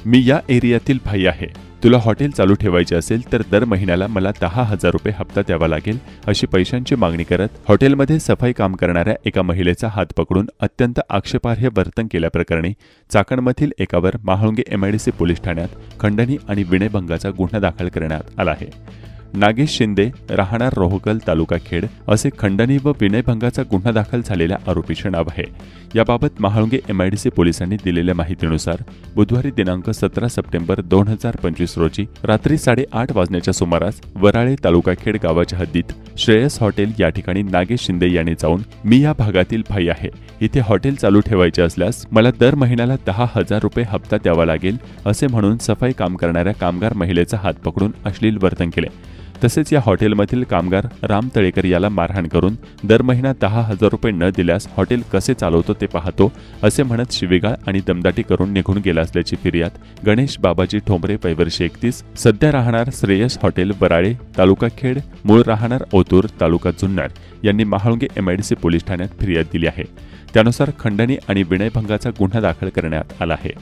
मी या एरियातील भाई आहे. तुला हॉटेल चालू ठेवायचे असेल तर दर महिन्याला मला 10,000 रुपये हप्ता द्यावा लागेल अशी पैशांची मागणी करत हॉटेलमध्ये सफाई काम करणाऱ्या एका महिलेचा हात पकडून अत्यंत आक्षेपार्ह वर्तन केल्याप्रकरणी चाकणमधील एकावर महाळुंगे एमआयडीसी पोलीस ठाण्यात खंडणी आणि विनयभंगाचा गुन्हा दाखल करण्यात आला आहे. नागेश शिंदे राहणार रोहकल तालुका खेड असे खंडणी व विनयभंगाचा गुन्हा दाखल झालेल्या आरोपीचे नाव आहे. याबाबत महाळुंगे एमआयडीसी पोलिसांनी दिलेल्या माहितीनुसार बुधवारी दिनांक 17 सप्टेंबर 2025 रोजी रात्री 8:30 वाजण्याच्या सुमारास वराळे तालुका खेड गावाच्या हद्दीत श्रेयस हॉटेल या ठिकाणी नागेश शिंदे यांनी जाऊन मी या भागातील भाई आहे. इथे हॉटेल चालू ठेवायचे असल्यास मला दर महिन्याला 10,000 रुपये हप्ता द्यावा लागेल असे म्हणून सफाई काम करणाऱ्या कामगार महिलेचा हात पकडून अश्लील वर्तन केले. तसेच या हॉटेलमधील कामगार राम तळेकर याला मारहाण करून दर महिना 10,000 रुपये न दिल्यास हॉटेल कसे चालवतो ते पाहतो असे म्हणत शिवीगाळ आणि दमदाटी करून निघून गेला असल्याची फिर्याद गणेश बाबाजी ठोंबरे वय 31 सध्या राहणार श्रेयस हॉटेल वराळे तालुका खेड मूळ राहणार ओतूर तालुका जुन्नर यांनी महाळुंगे एमआयडीसी पोलीस ठाण्यात फिर्याद दिली आहे. त्यानुसार खंडणी आणि विनयभंगाचा गुन्हा दाखल करण्यात आला आहे.